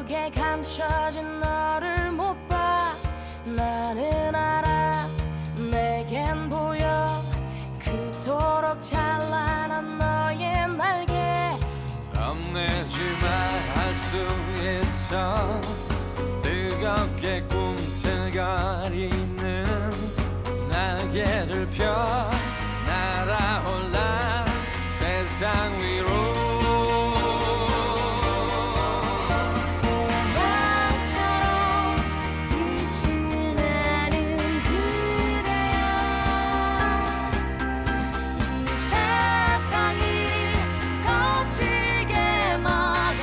속에 감춰진 너를 못 봐. 나는 알아 내겐 보여 그토록 찬란한 너의 날개. 겁내지마 할 수 있어. 뜨겁게 꿈틀거리는 날개를 펴 날아올라 세상 위로. 태양처럼 빛을 내는 그대여. 이 세상이 거칠게 막아서도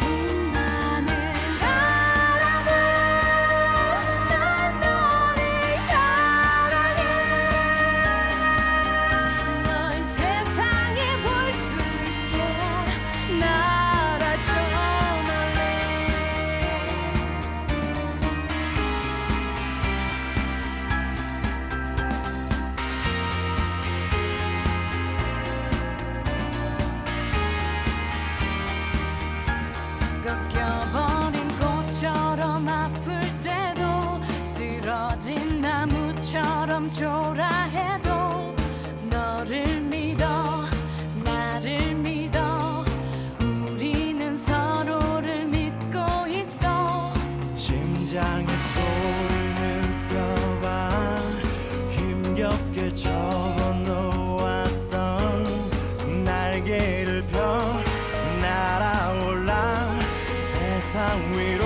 빛나는 사람은 난 너를 사랑해. 널 세상에 볼 수 있게 날아줘 멀리. 꺾여버린 꽃처럼 아플 때도 쓰러진 나무처럼 초라해도 너를 믿어 나를 믿어 우리는 서로를 믿고 있어. 심장의 소리를 느껴봐. 힘겹게 접어놓았던 날개를 펴 날아올라 세상 위로.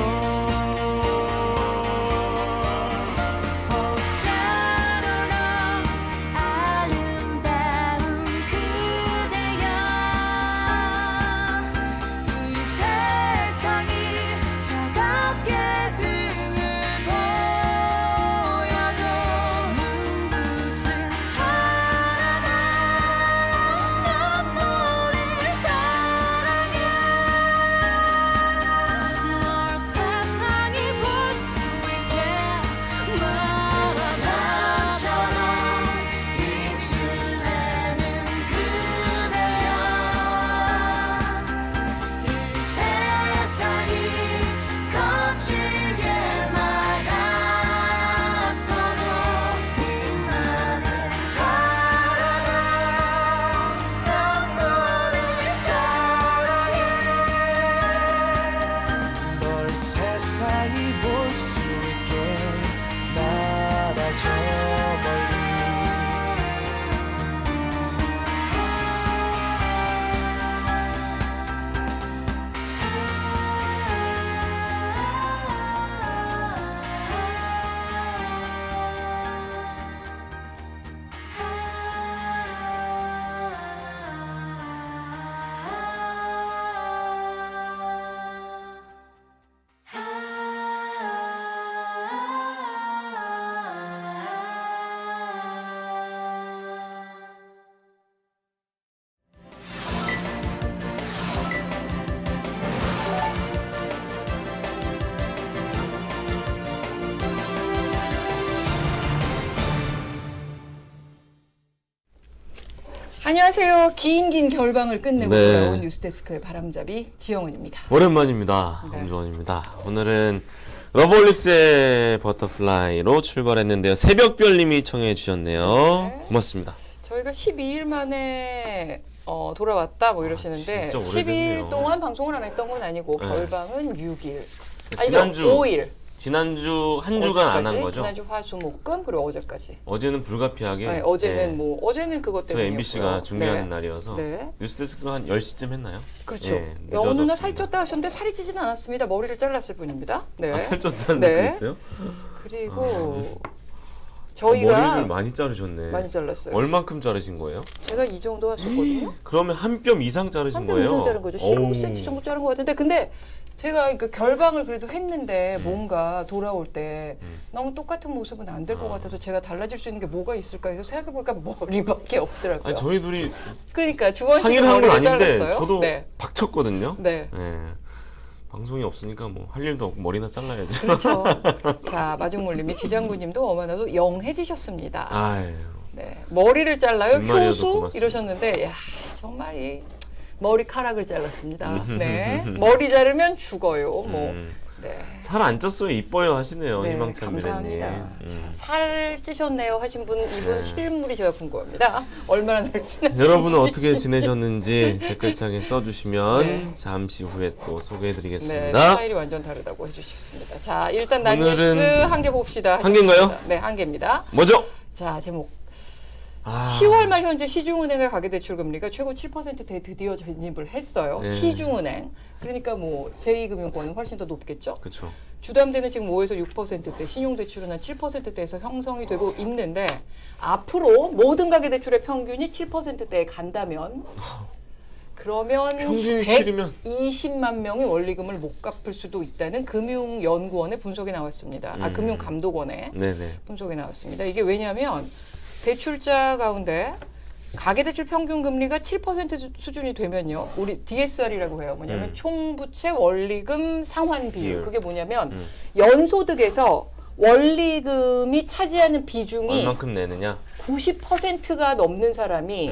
꽃처럼 아름다운 그대여. 이 세상이 차갑게 등을 보여도 눈부신 사랑아 난 너를 사랑해. 널 세상이 볼 수 있게 바다처럼 빛을 내는 그대여. 이 세상이 거칠게 막아서도 빛나는 사랑아 난 너를 사랑해. 널 세상이 볼 수 있게 날아줘 멀리. 안녕하세요. 긴 결방을 끝내고 네. 돌아온 뉴스데스크의 바람잡이 지영은입니다. 오랜만입니다. 네. 엄주원입니다. 오늘은 러블릭스의 버터플라이로 출발했는데요. 새벽별님이 청해 주셨네요. 네. 고맙습니다. 저희가 12일 만에 돌아왔다 뭐 이러시는데 진짜 12일 오래됐네요. 동안 방송을 안 했던 건 아니고 네. 결방은 6일. 지난주 5일. 지난주 한 주간 안 한 거죠? 지난주 화수목금 그리고 어제까지. 어제는 불가피하게. 네, 어제는 어제는 그것 저희 때문에 MBC가 중요한 네. 날이어서 네. 뉴스데스크가 한 10시쯤 했나요? 그렇죠. 네, 영훈 누나 늦어졌습니다. 살쪘다 하셨는데 살이 찌진 않았습니다. 머리를 잘랐을 뿐입니다. 네. 아, 살쪘다는 네. 댓글 있어요? 그리고 머리를 저희가 많이 자르셨네. 많이 잘랐어요. 얼만큼 자르신 거예요? 제가 이 정도 했었거든요. 그러면 한 뼘 이상 자르신 한 뼘 거예요? 이상 자른 거죠. 15cm 정도 자른 것 같은데 근데 제가 그 결방을 그래도 했는데 뭔가 돌아올 때 너무 똑같은 모습은 안 될 것 같아서 제가 달라질 수 있는 게 뭐가 있을까 해서 생각해보니까 머리밖에 없더라고요. 아니 저희 둘이 그러니까 주원 씨가 상의를 한 건 머리를 아닌데 잘랐어요. 저도 네. 박쳤거든요. 네. 방송이 없으니까 뭐 할 일도 없고 머리나 잘라야죠. 그렇죠. 자, 마중물님이 지장군님도 어머나도 영해지셨습니다. 아유. 네, 머리를 잘라요. 뒷말이어도 효수 고맙습니다. 이러셨는데, 야 정말 이 머리카락을 잘랐습니다. 네, 머리 자르면 죽어요. 뭐, 네. 살 안 쪘어요. 이뻐요 하시네요. 네, 희망찬 감사합니다. 미래님. 자, 살 찌셨네요 하신 분 이분 네. 실물이 제가 궁금합니다. 얼마나 날씬하신지. 여러분은 어떻게 지내셨는지 댓글창에 써주시면 네. 잠시 후에 또 네, 소개해드리겠습니다. 스타일이 완전 다르다고 해주셨습니다. 자, 일단 난 오늘은 뉴스 한 개 봅시다. 한 개인가요? 하셨습니다. 네, 한 개입니다. 뭐죠? 자, 제목. 아, 10월 말 현재 시중은행의 가계대출 금리가 최고 7%대에 드디어 진입을 했어요. 네. 시중은행. 그러니까 뭐 제2금융권은 훨씬 더 높겠죠. 그렇죠. 주담대는 지금 5에서 6%대, 신용대출은 한 7%대에서 형성이 되고 있는데 앞으로 모든 가계대출의 평균이 7%대에 간다면 그러면 평균이 7이면 120만 명이 원리금을 못 갚을 수도 있다는 금융연구원의 분석이 나왔습니다. 금융감독원의 네네. 분석이 나왔습니다. 이게 왜냐하면 대출자 가운데 가계대출 평균 금리가 7% 수준이 되면요. 우리 DSR이라고 해요. 뭐냐면 총부채 원리금 상환 비율. 비율. 그게 뭐냐면 연소득에서 원리금이 차지하는 비중이 얼만큼 내느냐? 90%가 넘는 사람이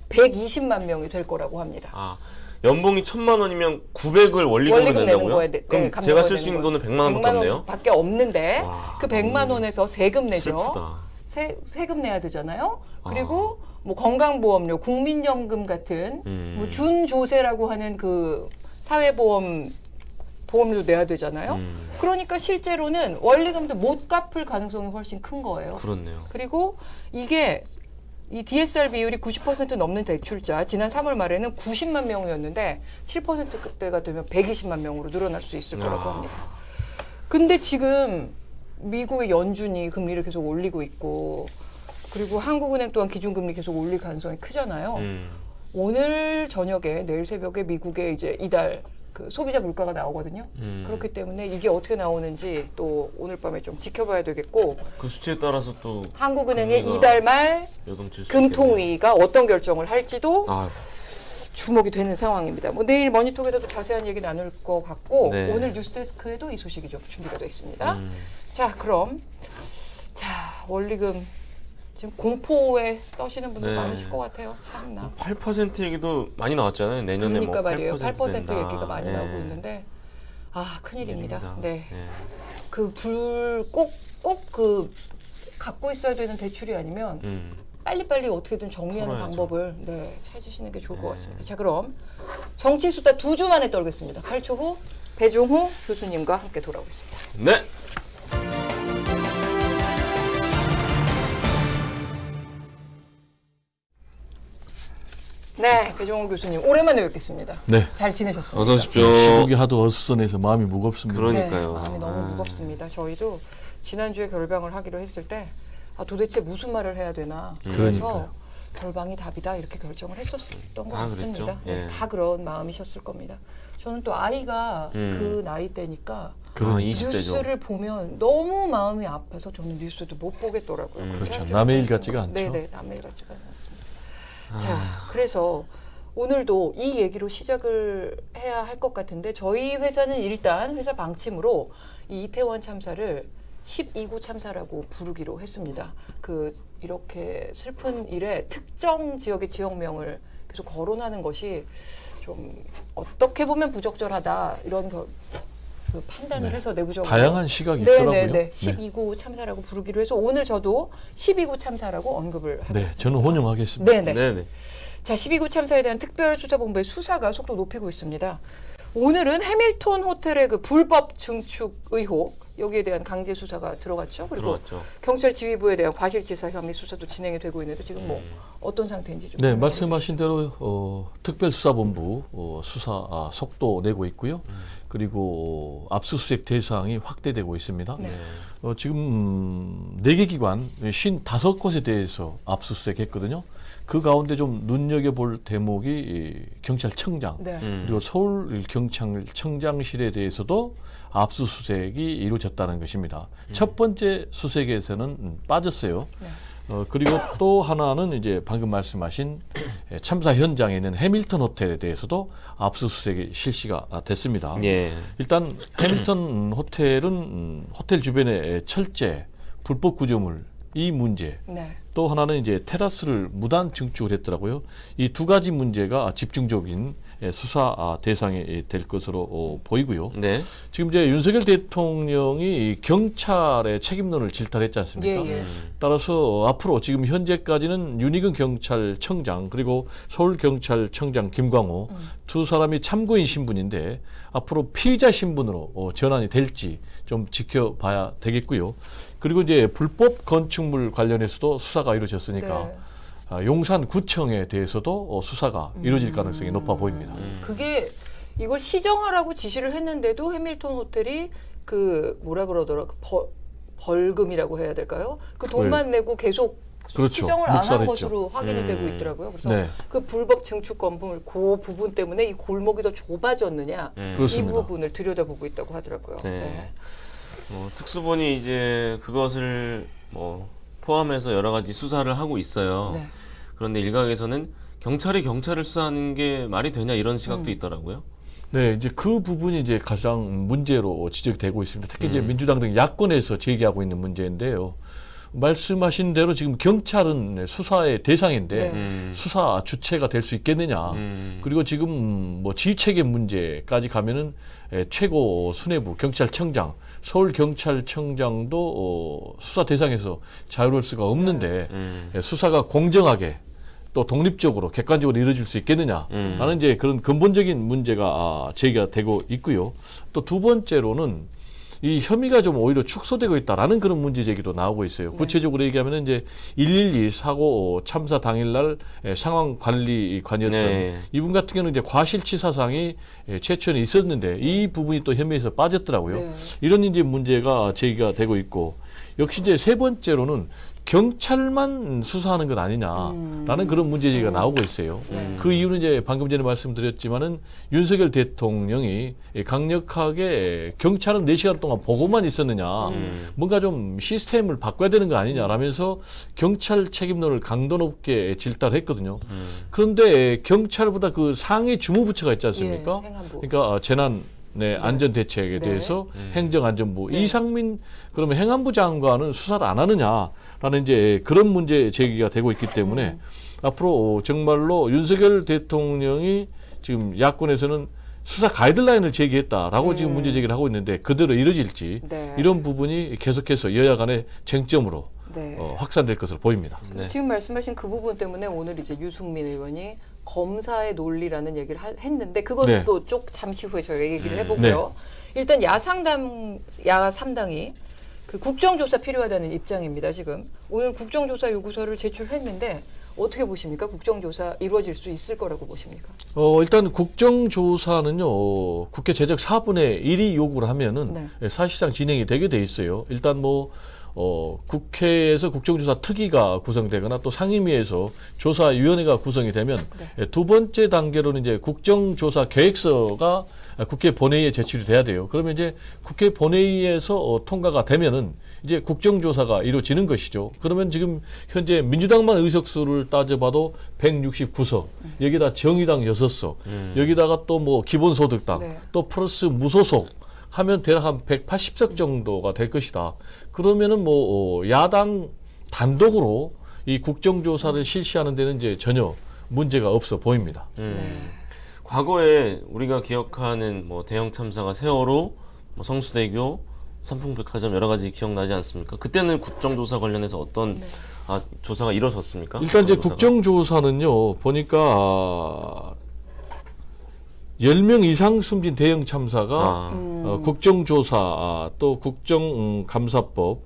120만 명이 될 거라고 합니다. 아, 연봉이 1,000만 원이면 900을 원리금으로 원리금 내는 낸다고요? 거에 그럼 감정을 제가 쓸 내는 수 있는 거예요. 돈은 100만 원밖에 없네요? 밖에 없는데 와, 그 100만 원에서 세금 내죠. 슬프다. 세금 내야 되잖아요. 그리고 뭐 건강보험료, 국민연금 같은 뭐 준조세라고 하는 그 사회보험 보험료도 내야 되잖아요. 그러니까 실제로는 원리금도 못 갚을 가능성이 훨씬 큰 거예요. 그렇네요. 그리고 이게 이 DSR 비율이 90% 넘는 대출자 지난 3월 말에는 90만 명이었는데 7%대가 되면 120만 명으로 늘어날 수 있을 거라고 합니다. 근데 지금 미국의 연준이 금리를 계속 올리고 있고 그리고 한국은행 또한 기준금리 계속 올릴 가능성이 크잖아요. 오늘 저녁에 내일 새벽에 미국의 이제 이달 그 소비자 물가가 나오거든요. 그렇기 때문에 이게 어떻게 나오는지 또 오늘 밤에 좀 지켜봐야 되겠고 그 수치에 따라서 또 한국은행의 금리가 이달 말 요동칠 수 금통위가 어떤 결정을 할지도 아, 주목이 되는 상황입니다. 뭐 내일 머니톡에서도 자세한 얘기 나눌 것 같고 네. 오늘 뉴스데스크에도 이 소식이 좀 준비가 되어 있습니다. 자, 그럼 원리금 지금 공포에 떠시는 분들 네. 많으실 것 같아요. 참나. 8% 얘기도 많이 나왔잖아요. 내년에 그러니까 뭐 말이에요. 8% 된다. 얘기가 많이 예. 나오고 있는데 큰일입니다. 큰일입니다. 네. 예. 그 불 꼭 그 갖고 있어야 되는 대출이 아니면 빨리빨리 어떻게든 정리하는 풀어야죠. 방법을 찾으시는 게 좋을 것 같습니다. 자, 그럼 정치 수다 2주 만에 떨겠습니다. 8초 후 배종호 교수님과 함께 돌아오겠습니다. 네. 네, 배종호 교수님 오랜만에 뵙겠습니다. 네. 잘 지내셨습니까? 어서 오십시오. 시국이 하도 어수선해서 마음이 무겁습니다. 그러니까요. 네, 마음이 너무 무겁습니다. 저희도 지난주에 결방을 하기로 했을 때 도대체 무슨 말을 해야 되나 그래서 그러니까요. 결방이 답이다 이렇게 결정을 했었던 것 다 같습니다. 그랬죠. 네, 예. 다 그런 마음이셨을 겁니다. 저는 또 아이가 그 나이 때니까 아, 20대죠. 뉴스를 보면 너무 마음이 아파서 저는 뉴스도 못 보겠더라고요. 그렇게 그렇죠. 할 줄 남의 일 알았어요. 같지가 않죠. 네네, 남의 일 같지가 않습니다. 자, 그래서 오늘도 이 얘기로 시작을 해야 할 것 같은데 저희 회사는 일단 회사 방침으로 이 이태원 참사를 12구 참사라고 부르기로 했습니다. 이렇게 슬픈 일에 특정 지역의 지역명을 계속 거론하는 것이 좀 어떻게 보면 부적절하다 이런 그 판단을 해서 내부적으로 다양한 시각이 있더라고요. 네네네. 12구 참사라고 부르기로 해서 오늘 저도 12구 참사라고 언급을 네, 하겠습니다. 저는 혼용하겠습니다. 네네. 네네. 자, 12구 참사에 대한 특별수사본부의 수사가 속도 높이고 있습니다. 오늘은 해밀턴 호텔의 그 불법 증축 의혹 여기에 대한 강제 수사가 들어갔죠. 그리고 들어왔죠. 경찰 지휘부에 대한 과실치사 혐의 수사도 진행이 되고 있는데 지금 뭐 어떤 상태인지 좀 네, 설명해 말씀하신 대로 특별수사본부 수사 속도 내고 있고요. 그리고 압수수색 대상이 확대되고 있습니다. 네. 지금 4개 기관 55곳에 대해서 압수수색했거든요. 그 가운데 좀 눈여겨볼 대목이 이 경찰청장 네. 그리고 서울경찰청장실에 대해서도 압수수색이 이루어졌다는 것입니다. 첫 번째 수색에서는 빠졌어요. 네. 그리고 또 하나는 이제 방금 말씀하신 참사 현장에 있는 해밀턴 호텔에 대해서도 압수수색이 실시가 됐습니다. 예. 일단 해밀턴 호텔은 호텔 주변에 철제, 불법 구조물 이 문제. 네. 또 하나는 이제 테라스를 무단 증축을 했더라고요. 이 두 가지 문제가 집중적인 수사 대상이 될 것으로 보이고요. 네. 지금 이제 윤석열 대통령이 경찰의 책임론을 질타했지 않습니까? 예, 예. 따라서 앞으로 지금 현재까지는 윤희근 경찰청장 그리고 서울경찰청장 김광호 두 사람이 참고인 신분인데 앞으로 피의자 신분으로 전환이 될지 좀 지켜봐야 되겠고요. 그리고 이제 불법 건축물 관련해서도 수사가 이루어졌으니까 네. 용산구청에 대해서도 수사가 이루어질 가능성이 높아 보입니다. 그게 이걸 시정하라고 지시를 했는데도 해밀턴 호텔이 그 뭐라 그러더라 벌금이라고 해야 될까요? 그 돈만 내고 계속 그렇죠. 시정을 안 한 묵살했죠. 것으로 확인이 되고 있더라고요. 그래서 네. 그 불법 증축 건물 그 부분 때문에 이 골목이 더 좁아졌느냐 이 그렇습니다. 부분을 들여다보고 있다고 하더라고요. 네. 특수본이 이제 그것을 포함해서 여러 가지 수사를 하고 있어요. 네. 그런데 일각에서는 경찰이 경찰을 수사하는 게 말이 되냐 이런 시각도 있더라고요. 네, 이제 그 부분이 이제 가장 문제로 지적되고 있습니다. 특히 이제 민주당 등 야권에서 제기하고 있는 문제인데요. 말씀하신 대로 지금 경찰은 수사의 대상인데 네. 수사 주체가 될 수 있겠느냐. 그리고 지금 뭐 지휘체계 문제까지 가면은 최고 수뇌부 경찰청장, 서울경찰청장도 수사 대상에서 자유로울 수가 없는데 수사가 공정하게 또 독립적으로 객관적으로 이루어질 수 있겠느냐라는 이제 그런 근본적인 문제가 제기가 되고 있고요. 또 두 번째로는 이 혐의가 좀 오히려 축소되고 있다라는 그런 문제 제기도 나오고 있어요. 구체적으로 얘기하면 이제 112 사고 참사 당일날 상황 관리 관이었던 네. 이분 같은 경우는 이제 과실치사상이 최초에 있었는데 이 부분이 또 혐의에서 빠졌더라고요. 네. 이런 이제 문제가 제기가 되고 있고 역시 이제 세 번째로는 경찰만 수사하는 것 아니냐라는 그런 문제 제기가 나오고 있어요. 그 이유는 이제 방금 전에 말씀드렸지만은 윤석열 대통령이 강력하게 경찰은 4시간 동안 보고만 있었느냐, 뭔가 좀 시스템을 바꿔야 되는 거 아니냐라면서 경찰 책임론을 강도 높게 질타를 했거든요. 그런데 경찰보다 그 상위 주무부처가 있지 않습니까? 예, 행안부. 그러니까 재난 안전대책에 네. 대해서 행정안전부 네. 이상민 그러면 행안부 장관은 수사를 안 하느냐라는 이제 그런 문제 제기가 되고 있기 때문에 앞으로 정말로 윤석열 대통령이 지금 야권에서는 수사 가이드라인을 제기했다라고 지금 문제 제기를 하고 있는데 그대로 이루어질지 네. 이런 부분이 계속해서 여야 간의 쟁점으로 네. 확산될 것으로 보입니다. 그래서 지금 말씀하신 그 부분 때문에 오늘 이제 유승민 의원이 검사의 논리라는 얘기를 했는데 그것도 네. 또 잠시 후에 저희가 얘기를 해보고요. 일단 야3당이 그 국정조사 필요하다는 입장입니다. 지금 오늘 국정조사 요구서를 제출했는데 어떻게 보십니까? 국정조사 이루어질 수 있을 거라고 보십니까? 일단 국정조사는요, 국회 제적 4분의 1이 요구를 하면은 네. 사실상 진행이 되게 돼 있어요. 일단 국회에서 국정조사 특위가 구성되거나 또 상임위에서 조사위원회가 구성이 되면 두 번째 단계로는 이제 국정조사 계획서가 국회 본회의에 제출이 돼야 돼요. 그러면 이제 국회 본회의에서 통과가 되면은 이제 국정조사가 이루어지는 것이죠. 그러면 지금 현재 민주당만 의석수를 따져봐도 169석, 여기다 정의당 6석, 여기다가 또 뭐 기본소득당, 네. 또 플러스 무소속 하면 대략 한 180석 정도가 될 것이다. 그러면은 야당 단독으로 이 국정조사를 실시하는 데는 이제 전혀 문제가 없어 보입니다. 네. 과거에 우리가 기억하는 대형 참사가 세월호, 성수대교, 삼풍백화점 여러 가지 기억나지 않습니까? 그때는 국정조사 관련해서 어떤 조사가 이루어졌습니까? 일단 이제 국정조사가? 국정조사는요, 보니까 10명 이상 숨진 대형 참사가 국정조사 또 국정감사법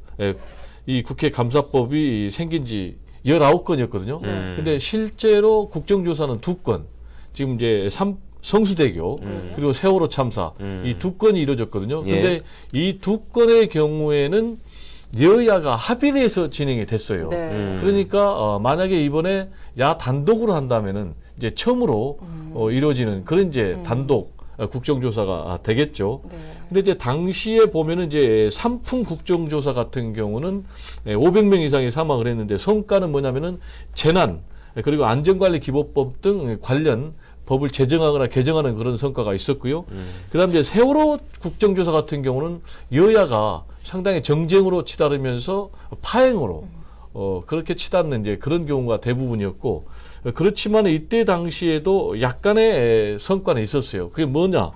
이 국회 감사법이 생긴 지 19건이었거든요. 근데 실제로 국정조사는 2건 지금 이제 성수대교 그리고 세월호 참사 이 2건이 이루어졌거든요. 근데 이 2건의 경우에는 여야가 합의를 해서 진행이 됐어요. 네. 그러니까 만약에 이번에 야 단독으로 한다면은 이제 처음으로 이루어지는 그런 이제 단독 국정조사가 되겠죠. 네. 근데 이제 당시에 보면은 이제 삼풍 국정조사 같은 경우는 500명 이상이 사망을 했는데 성과는 뭐냐면은 재난 그리고 안전관리기본법 등 관련 법을 제정하거나 개정하는 그런 성과가 있었고요. 그다음 이제 세월호 국정조사 같은 경우는 여야가 상당히 정쟁으로 치달으면서 파행으로 그렇게 치닫는 이제 그런 경우가 대부분이었고 그렇지만 이때 당시에도 약간의 성과는 있었어요. 그게 뭐냐?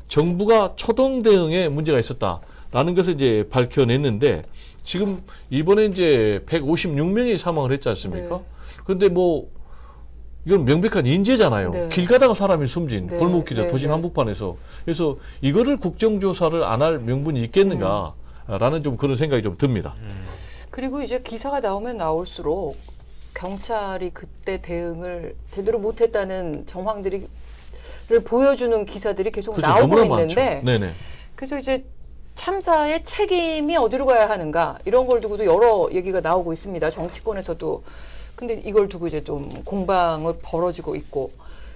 정부가 초동 대응에 문제가 있었다라는 것을 이제 밝혀냈는데 지금 이번에 이제 156명이 사망을 했지 않습니까? 네. 그런데 뭐 이건 명백한 인재잖아요. 네. 길 가다가 사람이 숨진 네. 골목길에 네. 도심 네. 한복판에서 그래서 이거를 국정조사를 안 할 명분이 있겠는가라는 좀 그런 생각이 좀 듭니다. 그리고 이제 기사가 나오면 나올수록 경찰이 그때 대응을 제대로 못했다는 정황들을 보여주는 기사들이 계속 그렇죠. 나오고 너무나 있는데 많죠. 네네. 그래서 이제 참사의 책임이 어디로 가야 하는가 이런 걸 두고도 여러 얘기가 나오고 있습니다. 정치권에서도. 근데 이걸 두고 이제 좀 공방을 벌어지고 있고.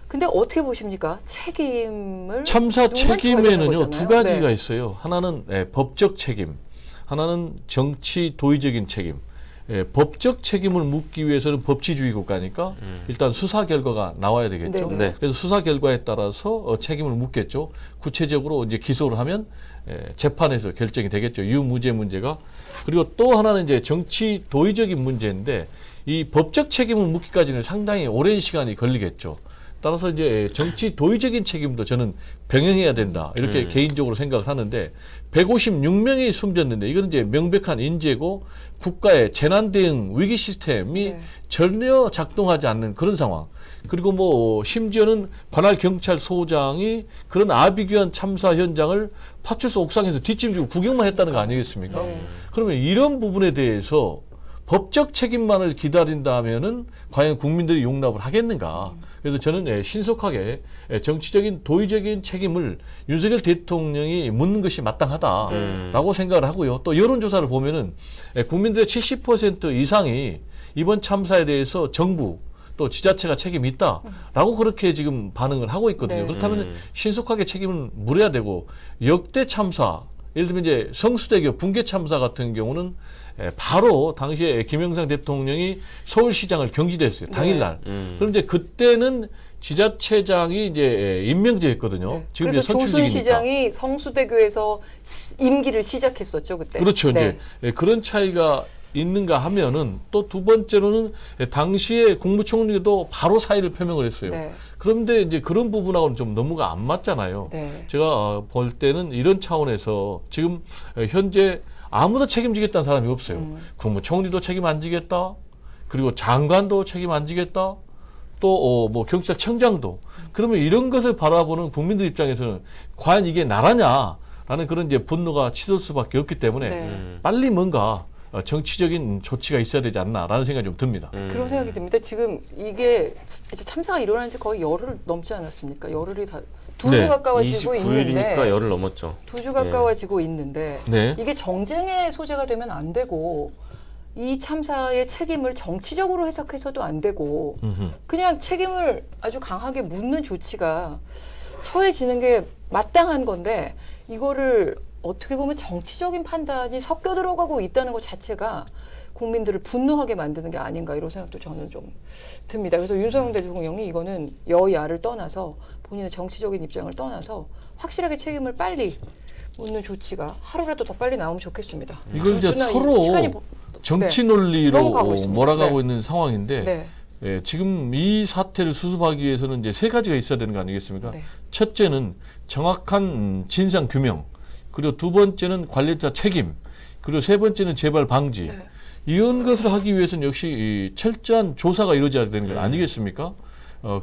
근데 어떻게 보십니까? 책임을 참사 누구한테 져야 되는 책임에는요 거잖아요. 두 가지가 네. 있어요. 하나는 법적 책임, 하나는 정치 도의적인 책임. 법적 책임을 묻기 위해서는 법치주의 국가니까 일단 수사 결과가 나와야 되겠죠. 네네. 네. 그래서 수사 결과에 따라서 책임을 묻겠죠. 구체적으로 이제 기소를 하면 재판에서 결정이 되겠죠. 유무죄 문제가. 그리고 또 하나는 이제 정치 도의적인 문제인데 이 법적 책임을 묻기까지는 상당히 오랜 시간이 걸리겠죠. 따라서 이제 정치 도의적인 책임도 저는 병행해야 된다. 이렇게 개인적으로 생각을 하는데 156명이 숨졌는데 이건 이제 명백한 인재고 국가의 재난 대응 위기 시스템이 네. 전혀 작동하지 않는 그런 상황. 그리고 뭐 심지어는 관할 경찰서장이 그런 아비규환 참사 현장을 파출소 옥상에서 뒷짐지고 구경만 했다는 거 아니겠습니까? 네. 그러면 이런 부분에 대해서 법적 책임만을 기다린다면은 과연 국민들이 용납을 하겠는가? 그래서 저는 신속하게 정치적인 도의적인 책임을 윤석열 대통령이 묻는 것이 마땅하다라고 생각을 하고요. 또 여론조사를 보면은 국민들의 70% 이상이 이번 참사에 대해서 정부 또 지자체가 책임이 있다라고 그렇게 지금 반응을 하고 있거든요. 네. 그렇다면 신속하게 책임을 물어야 되고 역대 참사 예를 들면 이제 성수대교 붕괴 참사 같은 경우는 바로 당시에 김영삼 대통령이 서울시장을 경질했어요. 당일날. 그럼 이제 그때는 지자체장이 이제 임명제였거든요. 네. 지금 그래서 이제 조순 선출직이니까. 시장이 성수대교에서 임기를 시작했었죠 그때. 그렇죠. 네. 이제 그런 차이가 있는가 하면은 또 두 번째로는 당시에 국무총리도 바로 사의를 표명을 했어요. 네. 그런데 이제 그런 부분하고는 좀 너무가 안 맞잖아요. 네. 제가 볼 때는 이런 차원에서 지금 현재 아무도 책임지겠다는 사람이 없어요. 국무총리도 책임 안 지겠다. 그리고 장관도 책임 안 지겠다. 또 뭐 경찰청장도. 그러면 이런 것을 바라보는 국민들 입장에서는 과연 이게 나라냐라는 그런 이제 분노가 치솟을 수밖에 없기 때문에 네. 빨리 뭔가 정치적인 조치가 있어야 되지 않나라는 생각이 좀 듭니다. 그런 생각이 듭니다. 지금 이게 이제 참사가 일어난 지 거의 열흘 넘지 않았습니까? 열흘이 다 두 주 네. 가까워지고 29일이니까 있는데 열을 넘었죠. 2주 가까워지고 있는데 네. 이게 정쟁의 소재가 되면 안 되고 이 참사의 책임을 정치적으로 해석해서도 안 되고 그냥 책임을 아주 강하게 묻는 조치가 처해지는 게 마땅한 건데 이거를 어떻게 보면 정치적인 판단이 섞여 들어가고 있다는 것 자체가 국민들을 분노하게 만드는 게 아닌가 이런 생각도 저는 좀 듭니다. 그래서 윤석열 대통령이 이거는 여야를 떠나서 본인의 정치적인 입장을 떠나서 확실하게 책임을 빨리 묻는 조치가 하루라도 더 빨리 나오면 좋겠습니다. 이건 이제 주나 이 서로 시간이 정치 네. 논리로 넘어가고 있습니다. 몰아가고 네. 있는 상황인데 네. 지금 이 사태를 수습하기 위해서는 이제 세 가지가 있어야 되는 거 아니겠습니까? 네. 첫째는 정확한 진상 규명, 그리고 두 번째는 관리자 책임, 그리고 세 번째는 재발 방지. 네. 이런 것을 하기 위해서는 역시 이 철저한 조사가 이루어져야 되는 것 아니겠습니까?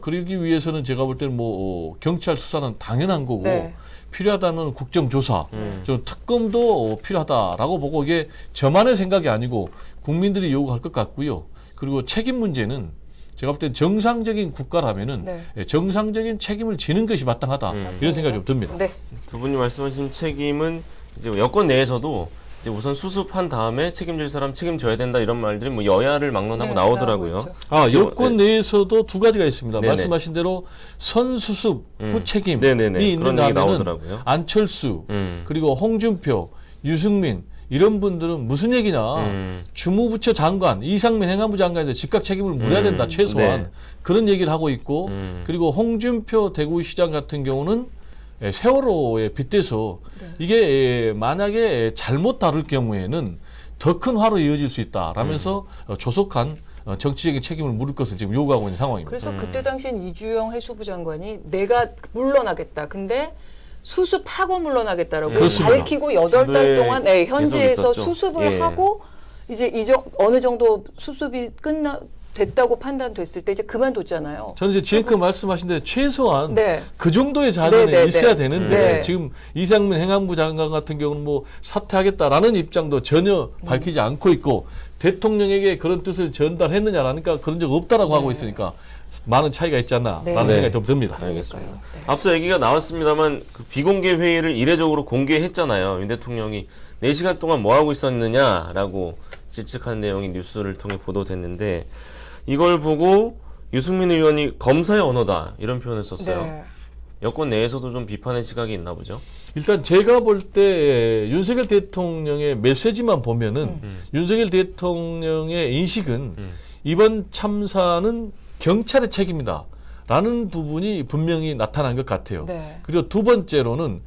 그러기 위해서는 제가 볼 때는 뭐 경찰 수사는 당연한 거고 네. 필요하다면 국정조사, 좀 특검도 필요하다라고 보고 이게 저만의 생각이 아니고 국민들이 요구할 것 같고요. 그리고 책임 문제는 제가 볼 땐 정상적인 국가라면은 네. 정상적인 책임을 지는 것이 마땅하다 이런 생각이 좀 듭니다. 네. 두 분이 말씀하신 책임은 이제 여권 내에서도 이제 우선 수습한 다음에 책임질 사람 책임져야 된다 이런 말들이 뭐 여야를 막론하고 네, 나오더라고요. 나오고 있죠. 아, 여권 내에서도 두 가지가 있습니다. 네네. 말씀하신 대로 선수습 후책임이 네네네. 있는가 그런 얘기 하면은 나오더라고요. 안철수 그리고 홍준표, 유승민 이런 분들은 무슨 얘기냐. 주무부처 장관, 이상민 행안부 장관에서 즉각 책임을 물어야 된다 최소한. 네. 그런 얘기를 하고 있고 그리고 홍준표 대구시장 같은 경우는 세월호에 빗대서 이게 만약에 잘못 다룰 경우에는 더 큰 화로 이어질 수 있다라면서 조속한 정치적인 책임을 물을 것을 지금 요구하고 있는 상황입니다. 그래서 그때 당시엔 이주영 해수부 장관이 내가 물러나겠다. 근데 수습하고 물러나겠다라고 그렇습니다. 밝히고 8달 현지에 동안 현지에서 계속 있었죠. 수습을 예. 하고 이제 어느 정도 수습이 됐다고 판단됐을 때 이제 그만뒀잖아요. 저는 이제 지금 말씀하신 대로 최소한 네. 그 정도의 자세는 네, 네, 있어야 네. 되는데 네. 지금 이상민 행안부 장관 같은 경우는 뭐 사퇴하겠다라는 입장도 전혀 밝히지 않고 있고 대통령에게 그런 뜻을 전달했느냐라니까 그런 적 없다라고 하고 있으니까 많은 차이가 있지 않나라는 네. 생각이 좀 듭니다. 알겠습니다. 네. 앞서 얘기가 나왔습니다만 그 비공개 회의를 이례적으로 공개했잖아요. 윤 대통령이 4시간 동안 뭐 하고 있었느냐라고 질책하는 내용이 뉴스를 통해 보도됐는데 이걸 보고 유승민 의원이 검사의 언어다 이런 표현을 썼어요. 네. 여권 내에서도 좀 비판의 시각이 있나 보죠. 일단 제가 볼 때 윤석열 대통령의 메시지만 보면은 윤석열 대통령의 인식은 이번 참사는 경찰의 책임이다 라는 부분이 분명히 나타난 것 같아요. 네. 그리고 두 번째로는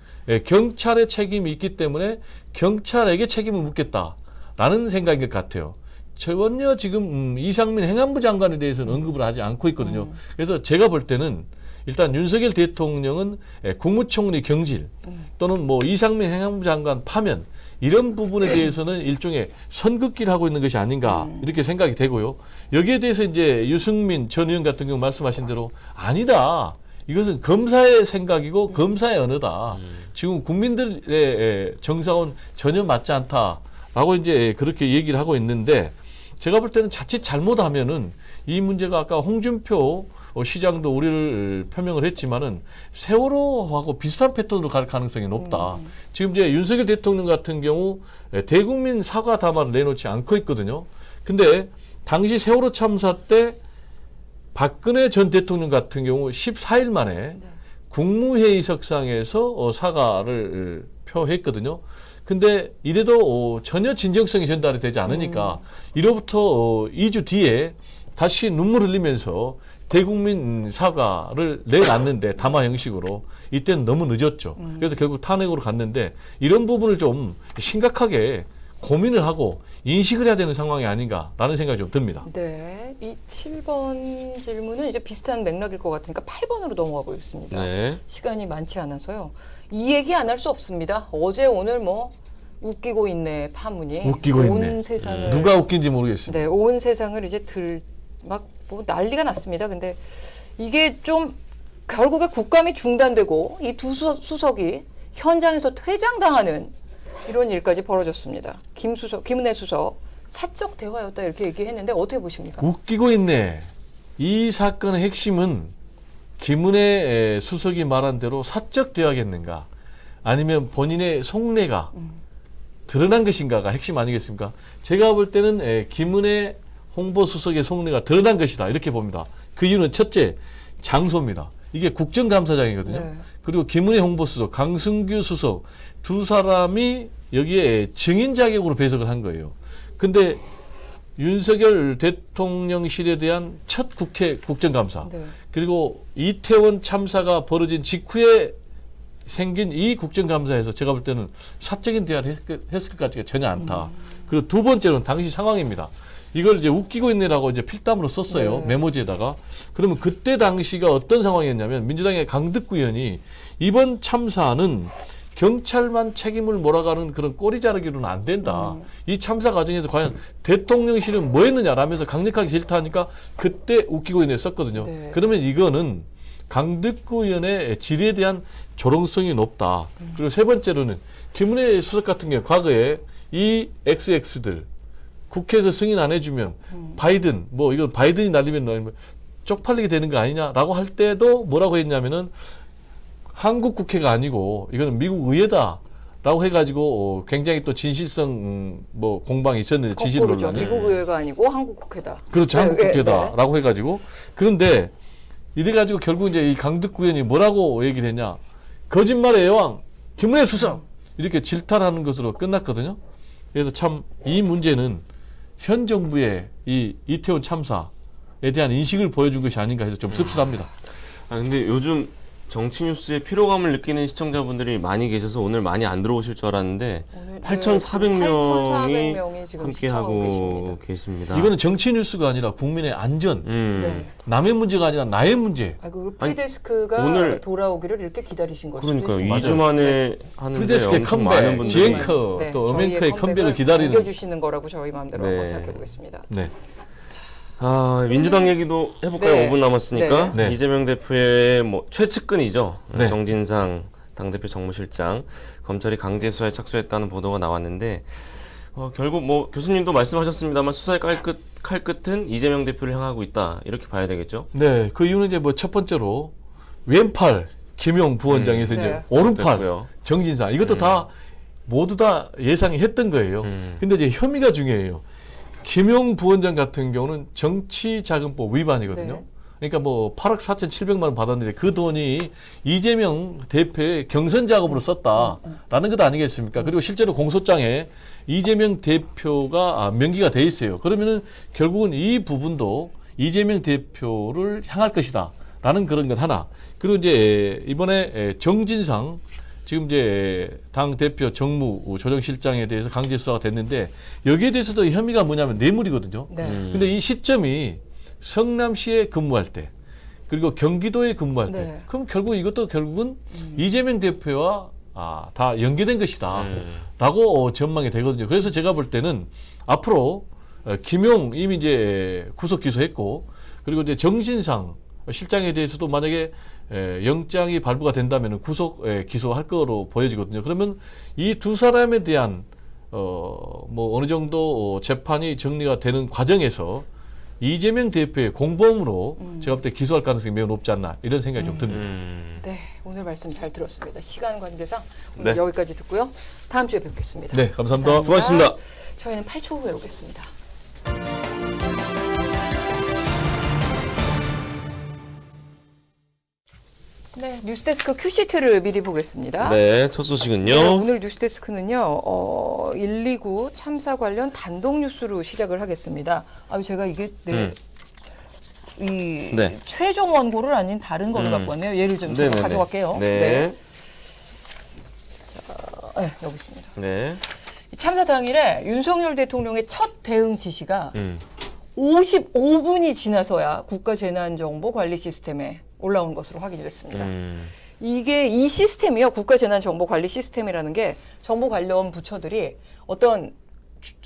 경찰의 책임이 있기 때문에 경찰에게 책임을 묻겠다라는 생각인 것 같아요. 전혀 지금 이상민 행안부 장관에 대해서는 언급을 하지 않고 있거든요. 그래서 제가 볼 때는 일단 윤석열 대통령은 국무총리 경질 또는 뭐 이상민 행안부 장관 파면 이런 부분에 대해서는 일종의 선긋기를 하고 있는 것이 아닌가 이렇게 생각이 되고요. 여기에 대해서 이제 유승민 전 의원 같은 경우 말씀하신 대로 아니다. 이것은 검사의 생각이고 검사의 언어다. 지금 국민들의 정상은 전혀 맞지 않다라고 이제 그렇게 얘기를 하고 있는데 제가 볼 때는 자칫 잘못하면은 이 문제가 아까 홍준표 시장도 우려를 표명을 했지만은 세월호하고 비슷한 패턴으로 갈 가능성이 높다. 지금 이제 윤석열 대통령 같은 경우 대국민 사과 담화를 내놓지 않고 있거든요. 근데 당시 세월호 참사 때 박근혜 전 대통령 같은 경우 14일 만에 국무회의석상에서 사과를 표했거든요. 근데 이래도 전혀 진정성이 전달이 되지 않으니까 이로부터 2주 뒤에 다시 눈물 흘리면서 대국민 사과를 내놨는데 담화 형식으로 이때는 너무 늦었죠. 그래서 결국 탄핵으로 갔는데 이런 부분을 좀 심각하게 고민을 하고 인식을 해야 되는 상황이 아닌가라는 생각이 좀 듭니다. 네. 이 7번 질문은 이제 비슷한 맥락일 것 같으니까 8번으로 넘어가 보겠습니다. 네. 시간이 많지 않아서요. 이 얘기 안 할 수 없습니다. 어제 오늘 뭐 웃기고 있네 파문이 웃기고 온 있네. 세상을 누가 웃긴지 모르겠습니다. 네, 온 세상을 이제 막 뭐 난리가 났습니다. 근데 이게 좀 결국에 국감이 중단되고 이 두 수석이 현장에서 퇴장당하는 이런 일까지 벌어졌습니다. 김은혜 수석 사적 대화였다 이렇게 얘기했는데 어떻게 보십니까? 웃기고 있네. 이 사건의 핵심은 김은혜 수석이 말한 대로 사적 대화겠는가 아니면 본인의 속내가 드러난 것인가가 핵심 아니겠습니까? 제가 볼 때는 김은혜 홍보수석의 속내가 드러난 것이다 이렇게 봅니다. 그 이유는 첫째 장소입니다. 이게 국정감사장이거든요. 네. 그리고 김은혜 홍보수석, 강승규 수석 두 사람이 여기에 증인 자격으로 배석을 한 거예요. 근데 윤석열 대통령실에 대한 첫 국회 국정감사 네. 그리고 이태원 참사가 벌어진 직후에 생긴 이 국정감사에서 제가 볼 때는 사적인 대화를 했을 것 같지가 전혀 않다. 그리고 두 번째는 당시 상황입니다. 이걸 이제 웃기고 있네라고 이제 필담으로 썼어요. 네. 메모지에다가. 그러면 그때 당시가 어떤 상황이었냐면 민주당의 강득구 의원이 이번 참사는 경찰만 책임을 몰아가는 그런 꼬리 자르기로는 안 된다. 이 참사 과정에서 과연 대통령실은 뭐 했느냐라면서 강력하게 질타하니까 그때 웃기고 있네 썼거든요. 네. 그러면 이거는 강득구 의원의 질에 대한 조롱성이 높다. 그리고 세 번째로는 김은혜 수석 같은 경우 과거에 이 XX들 국회에서 승인 안 해주면 바이든 뭐 이건 바이든이 날리면 쪽팔리게 되는 거 아니냐라고 할 때도 뭐라고 했냐면은 한국 국회가 아니고 이거는 미국 의회다라고 해가지고 굉장히 또 진실성 뭐 공방이 있었는데 진실 거꾸로죠. 논란이 미국 의회가 아니고 한국 국회다. 그렇죠. 한국 네, 국회다라고 해가지고 그런데 이래가지고 결국 이제 이 강득구 의원이 뭐라고 얘기를 했냐 거짓말의 여왕 김은혜 수석 이렇게 질타하는 것으로 끝났거든요. 그래서 참 이 문제는 현 정부의 이 이태원 참사에 대한 인식을 보여준 것이 아닌가 해서 좀 씁쓸합니다. 아 근데 요즘 정치 뉴스에 피로감을 느끼는 시청자분들이 많이 계셔서 오늘 많이 안 들어오실 줄 알았는데 오늘 8,400명이 8,400명이 지금 함께 시청하고 하고 계십니다. 이거는 정치 뉴스가 아니라 국민의 안전, 네. 남의 문제가 아니라 나의 문제. 아, 그 프리데스크가 오늘- 돌아오기를 이렇게 기다리신 걸 수도 그러니까요. 있습니다. 2주 만에 하는데 프리데스크의 엄청 많은 컴백, 분들이 지앵커, 또 어맹커의 컴백을 기다리는. 남겨주시는 거라고 저희 마음대로 네. 한번 생각해 보겠습니다. 네. 민주당 얘기도 해볼까요? 네. 5분 남았으니까 네. 네. 이재명 대표의 뭐 최측근이죠. 네. 정진상 당대표 정무실장 검찰이 강제 수사에 착수했다는 보도가 나왔는데 결국 뭐 교수님도 말씀하셨습니다만 수사의 칼끝은 이재명 대표를 향하고 있다 이렇게 봐야 되겠죠. 네, 그 이유는 이제 뭐 첫 번째로 왼팔 김용 부원장에서 네. 이제 오른팔 됐고요. 정진상 이것도 다 모두 다 예상이 했던 거예요. 근데 이제 혐의가 중요해요. 김용 부원장 같은 경우는 정치자금법 위반이거든요. 네. 그러니까 뭐 8억 4,700만 원 받았는데 그 돈이 이재명 대표의 경선 자금으로 썼다라는 것 아니겠습니까? 그리고 실제로 공소장에 이재명 대표가 명기가 돼 있어요. 그러면은 결국은 이 부분도 이재명 대표를 향할 것이다라는 그런 것 하나. 그리고 이제 이번에 정진상 지금 이제 당 대표 정무 조정실장에 대해서 강제 수사가 됐는데 여기에 대해서도 혐의가 뭐냐면 뇌물이거든요. 네. 근데 이 시점이 성남시에 근무할 때 그리고 경기도에 근무할 때 네. 그럼 결국 이것도 결국은 이재명 대표와 다 연계된 것이다 라고 전망이 되거든요. 그래서 제가 볼 때는 앞으로 김용 이미 이제 구속 기소했고 그리고 이제 정진상 실장에 대해서도 만약에 영장이 발부가 된다면 구속 기소할 거로 보여지거든요. 그러면 이 두 사람에 대한 뭐 어느 정도 재판이 정리가 되는 과정에서 이재명 대표의 공범으로 제가 볼 때 기소할 가능성이 매우 높지 않나 이런 생각이 좀 듭니다. 네, 오늘 말씀 잘 들었습니다. 시간 관계상 오늘 네. 여기까지 듣고요. 다음 주에 뵙겠습니다. 네, 감사합니다. 고맙습니다. 저희는 8초 후에 오겠습니다. 네, 뉴스데스크 큐시트를 미리 보겠습니다. 네, 첫 소식은요. 네, 오늘 뉴스데스크는요, 129 참사 관련 단독 뉴스로 시작을 하겠습니다. 제가 이게 이 네. 최종 원고를 아닌 다른 걸로 갖고 왔네요. 예를 좀 제가 네네네. 가져갈게요. 네. 네, 여기 있습니다. 네. 이 참사 당일에 윤석열 대통령의 첫 대응 지시가 음. 55분이 지나서야 국가재난정보관리 시스템에 올라온 것으로 확인이 됐습니다. 이게 이 시스템이요, 국가재난정보관리 시스템이라는 게 정보 관련 부처들이 어떤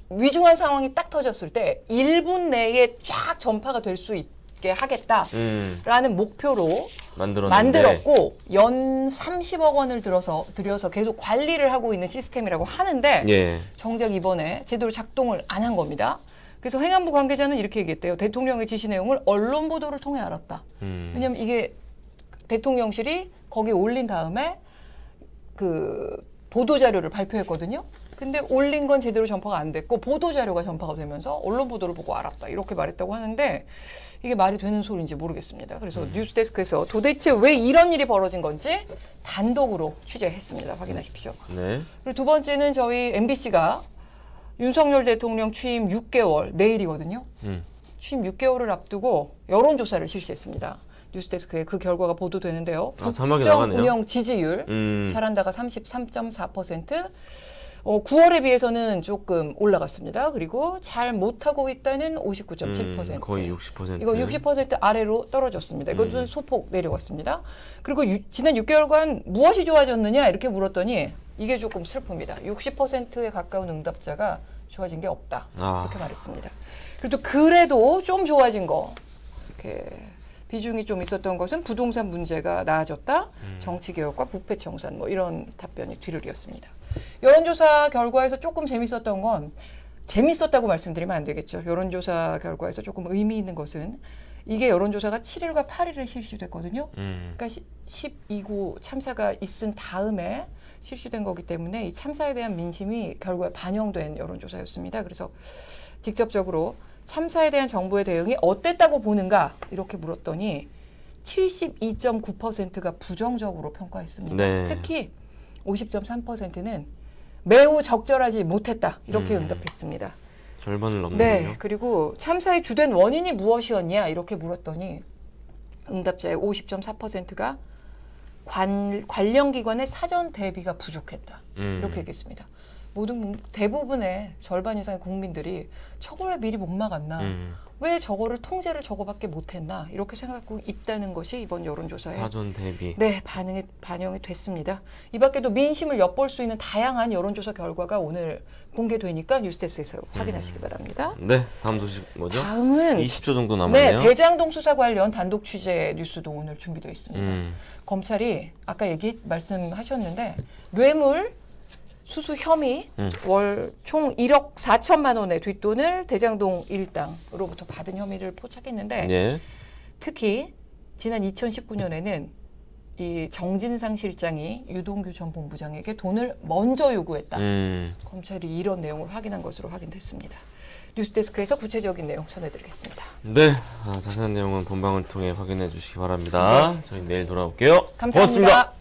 위중한 상황이 딱 터졌을 때 1분 내에 쫙 전파가 될 수 있게 하겠다라는 목표로 만들었고 연 30억 원을 들여서 계속 관리를 하고 있는 시스템이라고 하는데 예. 정작 이번에 제대로 작동을 안 한 겁니다. 그래서 행안부 관계자는 이렇게 얘기했대요. 대통령의 지시 내용을 언론 보도를 통해 알았다. 왜냐하면 이게 대통령실이 거기에 올린 다음에 그 보도 자료를 발표했거든요. 근데 올린 건 제대로 전파가 안 됐고 보도 자료가 전파가 되면서 언론 보도를 보고 알았다. 이렇게 말했다고 하는데 이게 말이 되는 소리인지 모르겠습니다. 그래서 뉴스데스크에서 도대체 왜 이런 일이 벌어진 건지 단독으로 취재했습니다. 확인하십시오. 네. 그리고 두 번째는 저희 MBC가 윤석열 대통령 취임 6개월, 내일이거든요. 취임 6개월을 앞두고 여론조사를 실시했습니다. 뉴스데스크에 그 결과가 보도되는데요. 자막이 국정 나가네요. 운영 지지율, 잘한다가 33.4%, 9월에 비해서는 조금 올라갔습니다. 그리고 잘 못하고 있다는 59.7%. 거의 60%. 이거 60% 아래로 떨어졌습니다. 이것도 소폭 내려갔습니다. 그리고 지난 6개월간 무엇이 좋아졌느냐 이렇게 물었더니 이게 조금 슬픕니다. 60%에 가까운 응답자가 좋아진 게 없다. 이렇게 말했습니다. 그래도 좀 좋아진 거, 이렇게 비중이 좀 있었던 것은 부동산 문제가 나아졌다. 정치개혁과 부패 청산 뭐 이런 답변이 뒤를 이었습니다. 여론조사 결과에서 조금 재밌었던 건 재밌었다고 말씀드리면 안 되겠죠. 여론조사 결과에서 조금 의미 있는 것은 이게 여론조사가 7일과 8일에 실시됐거든요. 그러니까 12구 참사가 있은 다음에 실시된 거기 때문에 이 참사에 대한 민심이 결과에 반영된 여론조사였습니다. 그래서 직접적으로 참사에 대한 정부의 대응이 어땠다고 보는가 이렇게 물었더니 72.9%가 부정적으로 평가했습니다. 네. 특히 50.3%는 매우 적절하지 못했다 이렇게 응답했습니다. 절반을 넘는군요. 네, 그리고 참사의 주된 원인이 무엇이었냐 이렇게 물었더니 응답자의 50.4%가 관련 기관의 사전 대비가 부족했다. 이렇게 얘기했습니다. 대부분의 절반 이상의 국민들이 저걸 왜 미리 못 막았나? 왜 저거를 통제를 저거밖에 못했나? 이렇게 생각하고 있다는 것이 이번 여론조사에 사전 대비. 네, 반영이 됐습니다. 이 밖에도 민심을 엿볼 수 있는 다양한 여론조사 결과가 오늘 공개되니까 뉴스데스크에서 확인하시기 바랍니다. 네, 다음 소식 뭐죠? 다음은 20초 정도 남았네요. 네, 대장동 수사 관련 단독 취재 뉴스도 오늘 준비되어 있습니다. 검찰이 아까 말씀하셨는데 뇌물 수수 혐의 월 총 1억 4천만 원의 뒷돈을 대장동 일당으로부터 받은 혐의를 포착했는데 예. 특히 지난 2019년에는 이 정진상 실장이 유동규 전 본부장에게 돈을 먼저 요구했다. 검찰이 이런 내용을 확인한 것으로 확인됐습니다. 뉴스데스크에서 구체적인 내용 전해드리겠습니다. 네, 자세한 내용은 본방을 통해 확인해 주시기 바랍니다. 저희 내일 돌아올게요. 감사합니다. 고맙습니다.